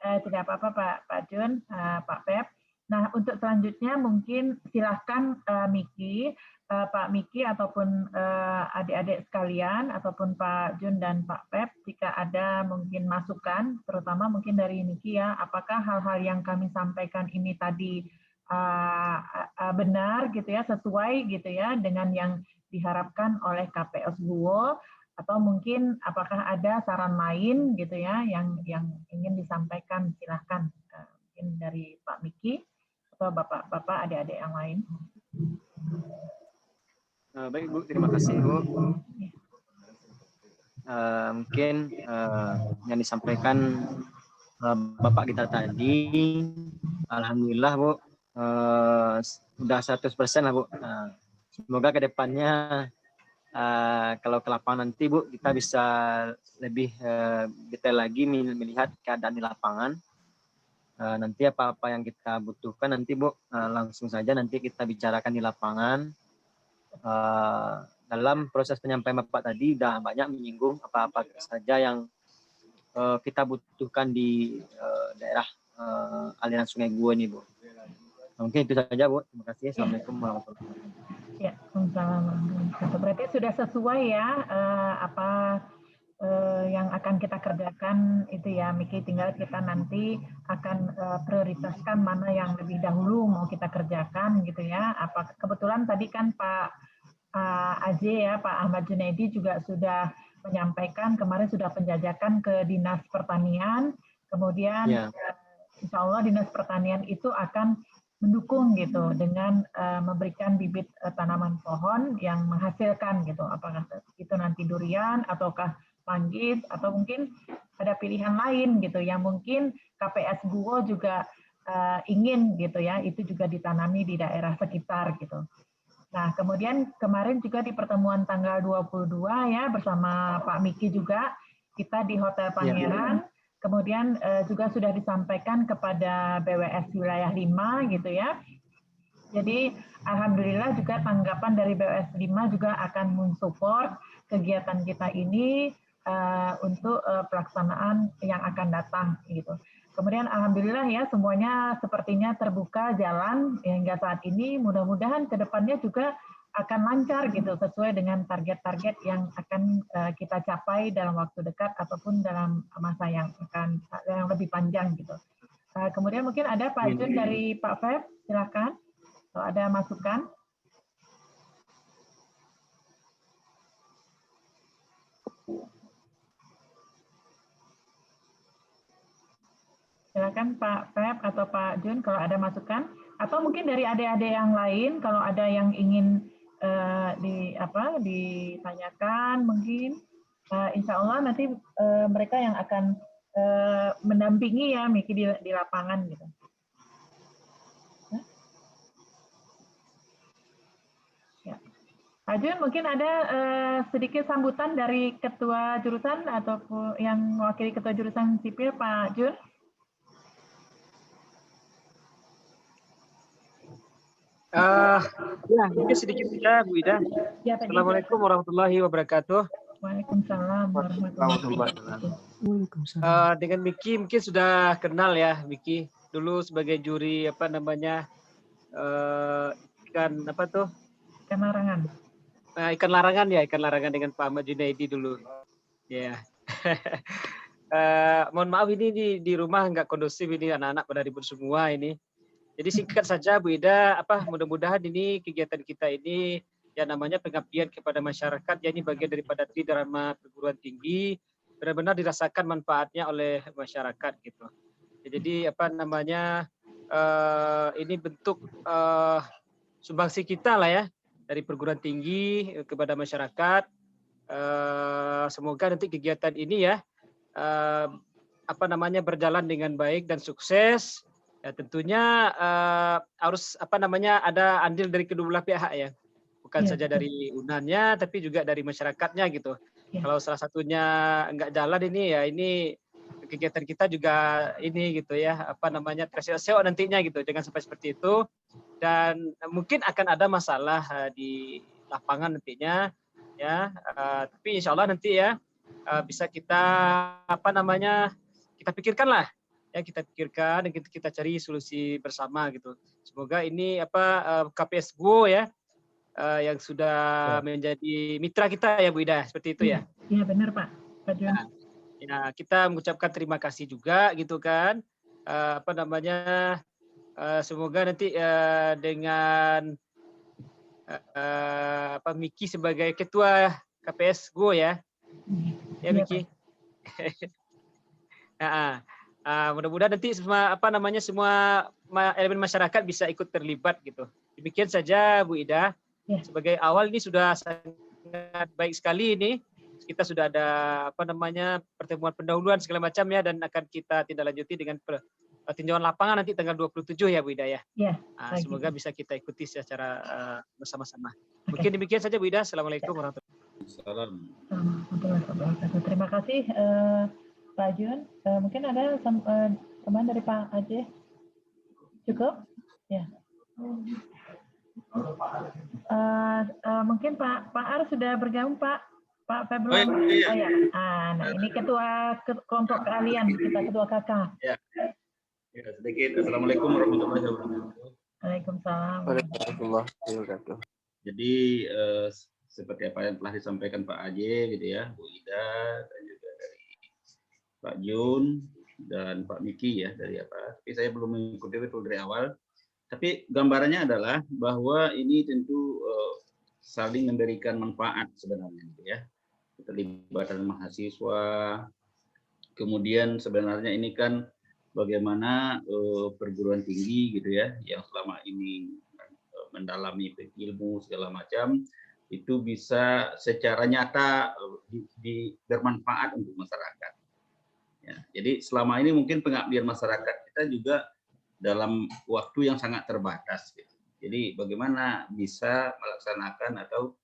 Tidak apa-apa Pak Jun, Pak Pep. Nah, untuk selanjutnya mungkin silahkan Miki, Pak Miki ataupun adik-adik sekalian ataupun Pak Jun dan Pak Pep jika ada mungkin masukan, terutama mungkin dari Miki ya, apakah hal-hal yang kami sampaikan ini tadi benar gitu ya, sesuai gitu ya dengan yang diharapkan oleh KPS GUO, atau mungkin apakah ada saran lain gitu ya yang ingin disampaikan, silahkan mungkin dari Pak Miki atau bapak-bapak adik-adik yang lain. Baik Bu, terima kasih Bu. Mungkin yang disampaikan Bapak kita tadi, alhamdulillah Bu, sudah 100% lah Bu. Semoga kedepannya kalau ke lapangan nanti Bu, kita bisa lebih detail lagi melihat keadaan di lapangan. Nanti apa-apa yang kita butuhkan nanti Bu, langsung saja nanti kita bicarakan di lapangan. Dalam proses penyampaian Bapak tadi sudah banyak menyinggung apa-apa saja yang kita butuhkan di daerah aliran Sungai GUO ini Bu. Mungkin itu saja Bu. Terima kasih. Assalamualaikum warahmatullahi wabarakatuh. Ya, berarti sudah sesuai ya apa yang akan kita kerjakan itu ya Miki, tinggal kita nanti akan prioritaskan mana yang lebih dahulu mau kita kerjakan gitu ya. Apa kebetulan tadi kan Pak AJ ya, Pak Ahmad Junaidi juga sudah menyampaikan kemarin sudah penjajakan ke Dinas Pertanian, kemudian Insya Allah Dinas Pertanian itu akan mendukung gitu dengan memberikan bibit tanaman pohon yang menghasilkan gitu, apakah itu nanti durian ataukah manggis atau mungkin ada pilihan lain gitu yang mungkin KPS GUO juga ingin gitu ya, itu juga ditanami di daerah sekitar gitu. Nah, kemudian kemarin juga di pertemuan tanggal 22 ya bersama Pak Miki juga kita di Hotel Pangeran. Kemudian juga sudah disampaikan kepada BWS Wilayah 5 gitu ya. Jadi alhamdulillah juga tanggapan dari BWS 5 juga akan mensupport kegiatan kita ini untuk pelaksanaan yang akan datang gitu. Kemudian alhamdulillah ya semuanya sepertinya terbuka jalan hingga saat ini, mudah-mudahan ke depannya juga akan lancar gitu sesuai dengan target-target yang akan kita capai dalam waktu dekat ataupun dalam masa yang lebih panjang gitu. Kemudian mungkin ada Pak Jun dari Pak Feb, silakan kalau ada masukan. Silakan Pak Feb atau Pak Jun kalau ada masukan, atau mungkin dari adik-adik yang lain kalau ada yang ingin ditanyakan mungkin Insya Allah nanti mereka yang akan mendampingi ya Miki di lapangan gitu. Ya. Pak Jun mungkin ada sedikit sambutan dari ketua jurusan ataupun yang mewakili ketua jurusan sipil Pak Jun. Ya, mungkin sedikit saja Bu Ida. Ya, Assalamualaikum warahmatullahi wabarakatuh. Waalaikumsalam warahmatullahi wabarakatuh. Dengan Miki mungkin sudah kenal ya, Miki dulu sebagai juri apa namanya ikan apa tuh? Ikan larangan. Ikan larangan dengan Pak Ahmad Junaidi dulu. Ya. Mohon maaf ini di rumah nggak kondusif, ini anak-anak pada ribut semua ini. Jadi singkat saja Bu Ida, mudah-mudahan ini kegiatan kita ini yang namanya pengabdian kepada masyarakat, ya ini bagian daripada Tridharma perguruan tinggi, benar-benar dirasakan manfaatnya oleh masyarakat gitu. Ya, jadi ini bentuk sumbangsi kita lah ya dari perguruan tinggi kepada masyarakat. Semoga nanti kegiatan ini ya berjalan dengan baik dan sukses. Ya, tentunya harus ada andil dari kedua belah pihak ya. Bukan saja dari UNAN-nya, tapi juga dari masyarakatnya gitu. Kalau salah satunya enggak jalan ini ya ini kegiatan kita juga ini gitu ya terseok-seok nantinya gitu. Jangan sampai seperti itu. Dan mungkin akan ada masalah di lapangan nantinya ya. Tapi insya Allah nanti ya bisa kita kita pikirkan lah. Ya kita pikirkan dan kita cari solusi bersama gitu. Semoga ini KPS Go ya yang sudah menjadi mitra kita ya Bu Ida, seperti itu ya. Iya benar Pak Jun. Ya, kita mengucapkan terima kasih juga gitu kan. Semoga nanti dengan Miki sebagai ketua KPS Go ya. Ya Miki. Mudah-mudahan nanti semua semua elemen masyarakat bisa ikut terlibat gitu. Demikian saja Bu Ida. Sebagai awal ini sudah sangat baik sekali ini. Kita sudah ada pertemuan pendahuluan segala macam ya, dan akan kita tindak lanjuti dengan tinjauan lapangan nanti tanggal 27 ya Bu Ida ya. Semoga bisa kita ikuti secara bersama-sama. Mungkin demikian saja Bu Ida. Assalamualaikum warahmatullahi wabarakatuh. Terima kasih Pak Jun. Mungkin ada teman dari Pak Aceh. Cukup? Ya. Mungkin Pak Ar sudah bergabung Pak Februari. Nah ini ketua kelompok keahlian kita, ketua KK. Ya, sedikit. Assalamualaikum warahmatullahi wabarakatuh. Waalaikumsalam warahmatullahi wabarakatuh. Jadi seperti apa yang telah disampaikan Pak Aje gitu ya, Bu Ida, dan juga dari Pak Jun dan Pak Miki ya dari Tapi saya belum mengikuti betul dari awal. Tapi gambarannya adalah bahwa ini tentu saling memberikan manfaat sebenarnya gitu ya. Keterlibatan mahasiswa. Kemudian sebenarnya ini kan bagaimana perguruan tinggi gitu ya yang selama ini mendalami ilmu segala macam itu bisa secara nyata bermanfaat untuk masyarakat. Ya, jadi selama ini mungkin pengabdian masyarakat kita juga dalam waktu yang sangat terbatas. Gitu. Jadi bagaimana bisa melaksanakan atau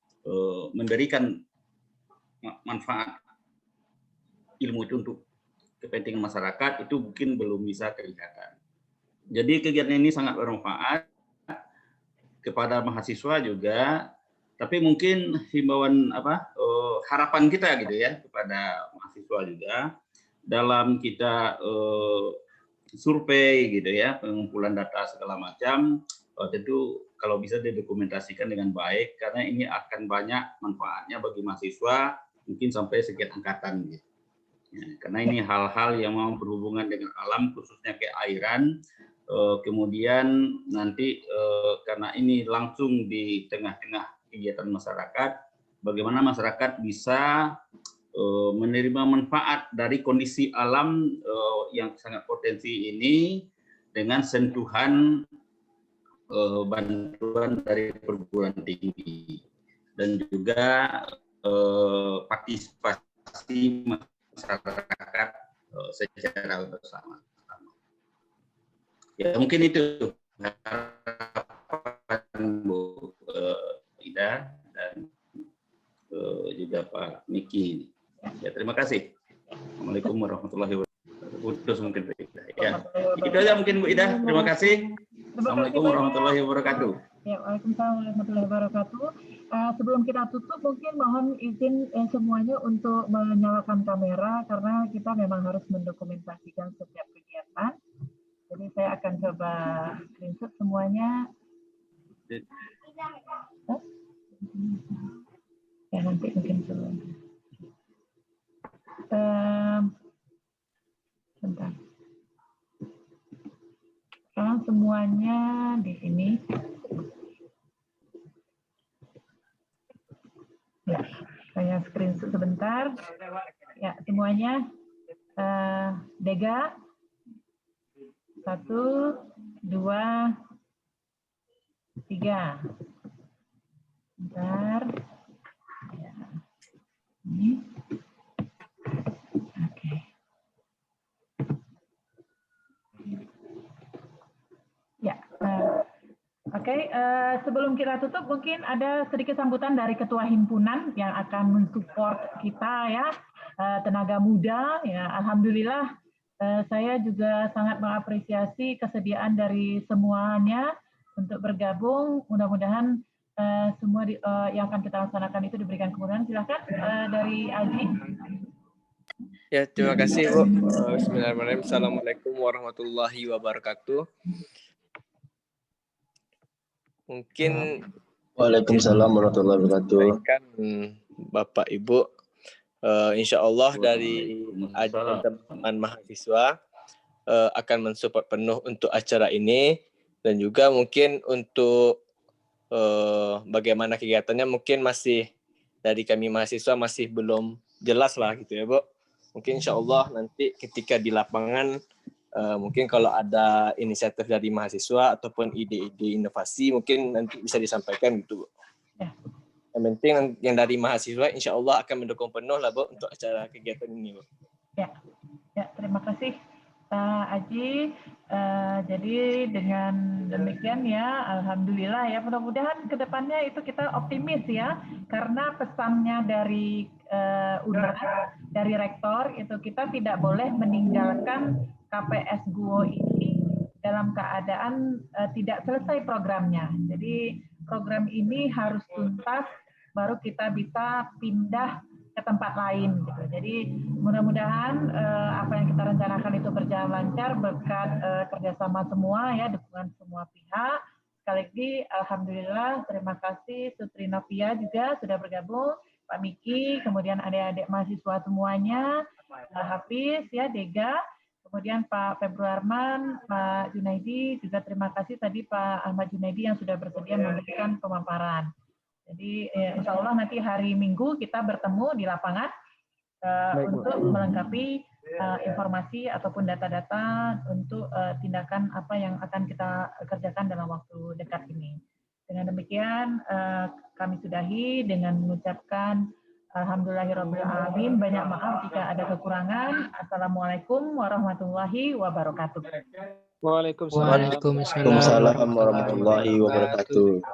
memberikan manfaat ilmu itu untuk kepentingan masyarakat itu mungkin belum bisa kelihatan. Jadi kegiatan ini sangat bermanfaat kepada mahasiswa juga, tapi mungkin himbauan harapan kita gitu ya kepada mahasiswa juga dalam kita survei gitu ya, pengumpulan data segala macam, tentu kalau bisa didokumentasikan dengan baik karena ini akan banyak manfaatnya bagi mahasiswa mungkin sampai sekian angkatan gitu. Ya, karena ini hal-hal yang mau berhubungan dengan alam khususnya keairan, kemudian nanti karena ini langsung di tengah-tengah kegiatan masyarakat, bagaimana masyarakat bisa menerima manfaat dari kondisi alam yang sangat potensi ini dengan sentuhan bantuan dari perguruan tinggi dan juga partisipasi masyarakat secara bersama. Ya mungkin itu harapan Bu Ida dan juga Pak Miki. Ya, terima kasih. Assalamualaikum warahmatullahi wabarakatuh. Putus mungkin Bu Ida. Ya, itu aja mungkin Bu Ida. Terima kasih. Assalamualaikum warahmatullahi wabarakatuh. Ya, Waalaikumsalam warahmatullahi wabarakatuh. Sebelum kita tutup, mungkin mohon izin semuanya untuk menyalakan kamera karena kita memang harus mendokumentasikan setiap kegiatan. Jadi saya akan coba screenshot semuanya. Ya nanti mungkin sebelum. Bentar. Sekarang semuanya di sini. Ya, saya screenshot sebentar. Ya, semuanya. Dega. 1, 2, 3. Bentar. Ya. Ini. Oke. Ya. Oke, sebelum kita tutup mungkin ada sedikit sambutan dari Ketua Himpunan yang akan mensupport kita ya, tenaga muda ya. Alhamdulillah saya juga sangat mengapresiasi kesediaan dari semuanya untuk bergabung. Mudah-mudahan semua yang akan kita laksanakan itu diberikan kemudahan. Silakan dari Aji. Ya, terima kasih Bu. Bismillahirrahmanirrahim. Assalamualaikum warahmatullahi wabarakatuh. Mungkin Waalaikumsalam warahmatullahi wabarakatuh. Bapak Ibu, insya Allah dari teman-teman mahasiswa akan mensupport penuh untuk acara ini dan juga mungkin untuk bagaimana kegiatannya mungkin masih dari kami mahasiswa masih belum jelas lah gitu ya Bu. Mungkin insya Allah nanti ketika di lapangan mungkin kalau ada inisiatif dari mahasiswa ataupun ide-ide inovasi mungkin nanti bisa disampaikan gitu Bu. Ya. Yang penting yang dari mahasiswa insya Allah akan mendukung penuh lah Bu untuk acara kegiatan ini Bu. Ya, terima kasih Pak Aji. Jadi dengan demikian ya, alhamdulillah ya, mudah-mudahan kedepannya itu kita optimis ya, karena pesannya dari UNAR, dari rektor itu kita tidak boleh meninggalkan KPS Guo ini dalam keadaan tidak selesai programnya. Jadi program ini harus tuntas, baru kita bisa pindah ke tempat lain gitu. Jadi mudah-mudahan apa yang kita rencanakan itu berjalan lancar berkat kerjasama semua ya, dukungan semua pihak. Sekali lagi alhamdulillah, terima kasih Sutri Novia juga sudah bergabung, Pak Miki, kemudian adik-adik mahasiswa semuanya, Pak Hafiz ya, Dega, kemudian Pak Februarman, Pak Junaidi, juga terima kasih tadi Pak Ahmad Junaidi yang sudah bersedia memberikan pemaparan. Jadi insya Allah nanti hari Minggu kita bertemu di lapangan untuk melengkapi informasi ataupun data-data untuk tindakan apa yang akan kita kerjakan dalam waktu dekat ini. Dengan demikian kami sudahi dengan mengucapkan alhamdulillahirrabbilalamin. Banyak maaf jika ada kekurangan. Assalamualaikum warahmatullahi wabarakatuh. Waalaikumsalam Waalaikumsalam warahmatullahi wabarakatuh.